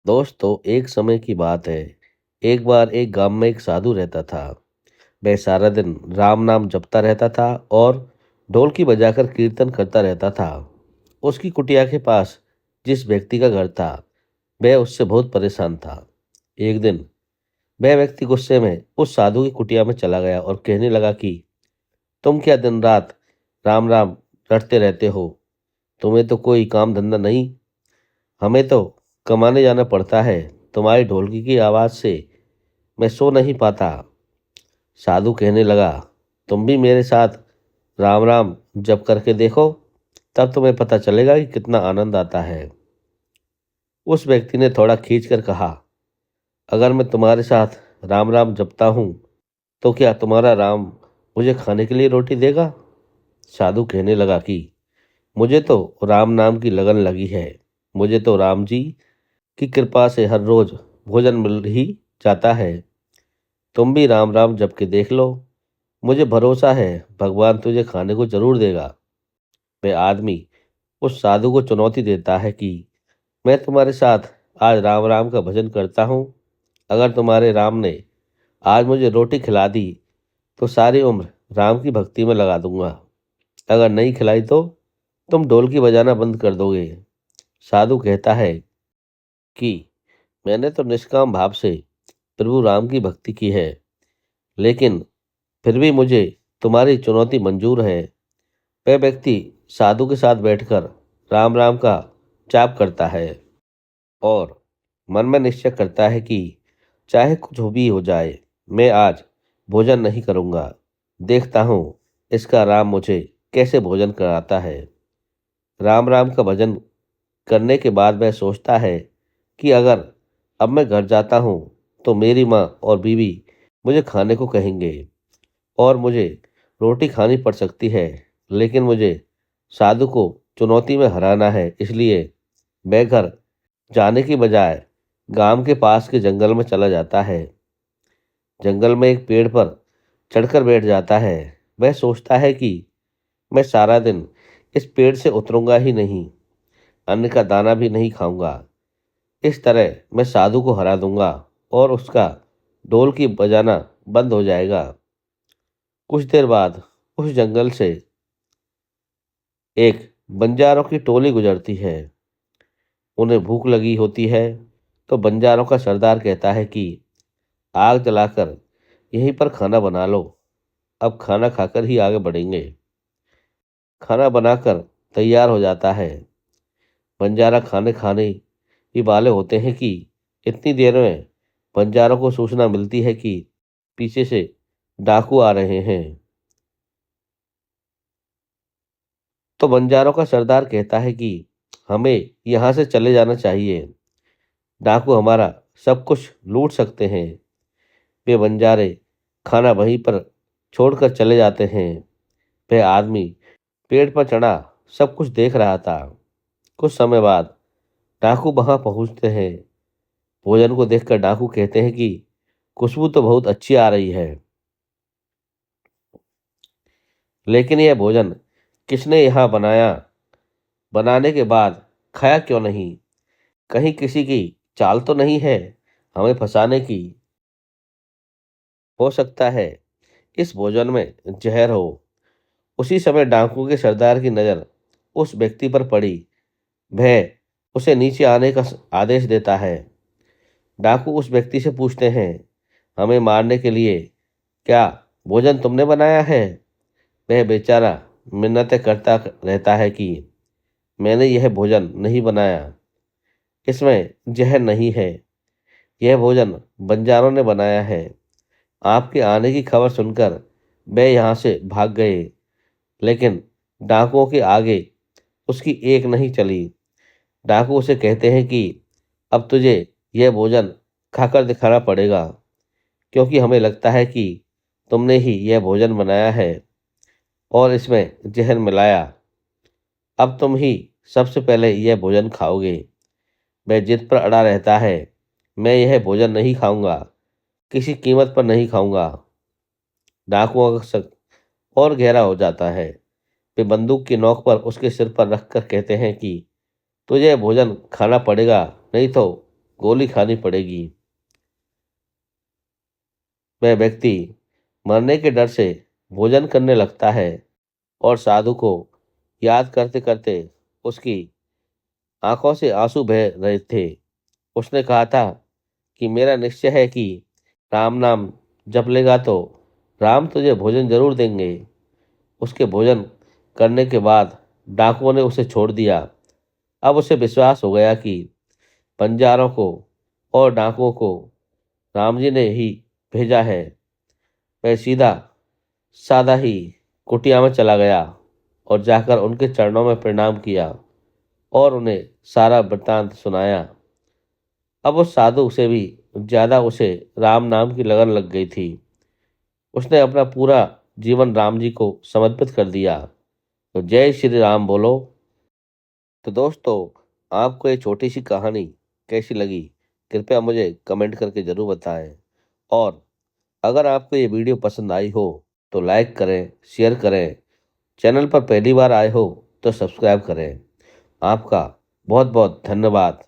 दोस्तों, एक समय की बात है। एक बार एक गांव में एक साधु रहता था। वह सारा दिन राम नाम जपता रहता था और ढोलकी बजाकर कीर्तन करता रहता था। उसकी कुटिया के पास जिस व्यक्ति का घर था, वह उससे बहुत परेशान था। एक दिन वह व्यक्ति गुस्से में उस साधु की कुटिया में चला गया और कहने लगा कि तुम क्या दिन रात राम राम रटते रहते हो? तुम्हें तो कोई काम धंधा नहीं। हमें तो कमाने जाना पड़ता है। तुम्हारी ढोलकी की आवाज़ से मैं सो नहीं पाता। साधु कहने लगा, तुम भी मेरे साथ राम राम जप करके देखो, तब तुम्हें पता चलेगा कि कितना आनंद आता है। उस व्यक्ति ने थोड़ा खींच कर कहा, अगर मैं तुम्हारे साथ राम राम जपता हूँ तो क्या तुम्हारा राम मुझे खाने के लिए रोटी देगा? साधु कहने लगा कि मुझे तो राम नाम की लगन लगी है। मुझे तो राम जी की कृपा से हर रोज भोजन मिल ही जाता है। तुम भी राम राम जप के देख लो। मुझे भरोसा है भगवान तुझे खाने को जरूर देगा। वह आदमी उस साधु को चुनौती देता है कि मैं तुम्हारे साथ आज राम राम का भजन करता हूँ। अगर तुम्हारे राम ने आज मुझे रोटी खिला दी तो सारी उम्र राम की भक्ति में लगा दूंगा। अगर नहीं खिलाई तो तुम ढोलकी बजाना बंद कर दोगे। साधु कहता है कि मैंने तो निष्काम भाव से प्रभु राम की भक्ति की है, लेकिन फिर भी मुझे तुम्हारी चुनौती मंजूर है। वह व्यक्ति साधु के साथ बैठकर राम राम का जाप करता है और मन में निश्चय करता है कि चाहे कुछ भी हो जाए, मैं आज भोजन नहीं करूंगा। देखता हूँ इसका राम मुझे कैसे भोजन कराता है। राम राम का भजन करने के बाद वह सोचता है कि अगर अब मैं घर जाता हूँ तो मेरी माँ और बीवी मुझे खाने को कहेंगे और मुझे रोटी खानी पड़ सकती है। लेकिन मुझे साधु को चुनौती में हराना है, इसलिए मैं घर जाने की बजाय गांव के पास के जंगल में चला जाता है। जंगल में एक पेड़ पर चढ़कर बैठ जाता है। वह सोचता है कि मैं सारा दिन इस पेड़ से उतरूंगा ही नहीं, अन्न का दाना भी नहीं खाऊंगा। इस तरह मैं साधु को हरा दूंगा और उसका ढोल की बजाना बंद हो जाएगा। कुछ देर बाद उस जंगल से एक बंजारों की टोली गुजरती है। उन्हें भूख लगी होती है तो बंजारों का सरदार कहता है कि आग जलाकर यहीं पर खाना बना लो। अब खाना खाकर ही आगे बढ़ेंगे। खाना बनाकर तैयार हो जाता है। बंजारा खाने खाने ही वाले होते हैं कि इतनी देर में बंजारों को सूचना मिलती है कि पीछे से डाकू आ रहे हैं। तो बंजारों का सरदार कहता है कि हमें यहाँ से चले जाना चाहिए। डाकू हमारा सब कुछ लूट सकते हैं। वे बंजारे खाना वहीं पर छोड़कर चले जाते हैं। वह आदमी पेड़ पर चढ़ा सब कुछ देख रहा था। कुछ समय बाद डाकू वहां पहुंचते हैं। भोजन को देखकर डाकू कहते हैं कि खुशबू तो बहुत अच्छी आ रही है, लेकिन यह भोजन किसने यहाँ बनाया? बनाने के बाद खाया क्यों नहीं? कहीं किसी की चाल तो नहीं है हमें फंसाने की? हो सकता है इस भोजन में जहर हो। उसी समय डाकू के सरदार की नजर उस व्यक्ति पर पड़ी। वह उसे नीचे आने का आदेश देता है। डाकू उस व्यक्ति से पूछते हैं, हमें मारने के लिए क्या भोजन तुमने बनाया है? वह बेचारा मिन्नतें करता रहता है कि मैंने यह भोजन नहीं बनाया, इसमें जहर नहीं है, यह भोजन बंजारों ने बनाया है। आपके आने की खबर सुनकर वे यहाँ से भाग गए, लेकिन डाकुओं के आगे उसकी एक नहीं चली। डाकू उसे कहते हैं कि अब तुझे यह भोजन खाकर दिखाना पड़ेगा, क्योंकि हमें लगता है कि तुमने ही यह भोजन बनाया है और इसमें जहर मिलाया। अब तुम ही सबसे पहले यह भोजन खाओगे। वह जिद पर अड़ा रहता है, मैं यह भोजन नहीं खाऊंगा, किसी कीमत पर नहीं खाऊंगा। डाकुओं का शक और गहरा हो जाता है। वे बंदूक की नोक पर उसके सिर पर रखकर कहते हैं कि तुझे यह भोजन खाना पड़ेगा, नहीं तो गोली खानी पड़ेगी। वह व्यक्ति मरने के डर से भोजन करने लगता है और साधु को याद करते करते उसकी आंखों से आंसू बह रहे थे। उसने कहा था कि मेरा निश्चय है कि राम नाम जप लेगा तो राम तुझे भोजन जरूर देंगे। उसके भोजन करने के बाद डाकुओं ने उसे छोड़ दिया। अब उसे विश्वास हो गया कि बंजारों को और डाकुओं को राम जी ने ही भेजा है। वह सीधा सादा ही कुटिया में चला गया और जाकर उनके चरणों में प्रणाम किया और उन्हें सारा वृत्तांत सुनाया। अब उस साधु से भी ज्यादा उसे राम नाम की लगन लग गई थी। उसने अपना पूरा जीवन राम जी को समर्पित कर दिया। तो जय श्री राम बोलो। तो दोस्तों, आपको ये छोटी सी कहानी कैसी लगी, कृपया मुझे कमेंट करके जरूर बताएं। और अगर आपको ये वीडियो पसंद आई हो तो लाइक करें, शेयर करें। चैनल पर पहली बार आए हो तो सब्सक्राइब करें। आपका बहुत बहुत धन्यवाद।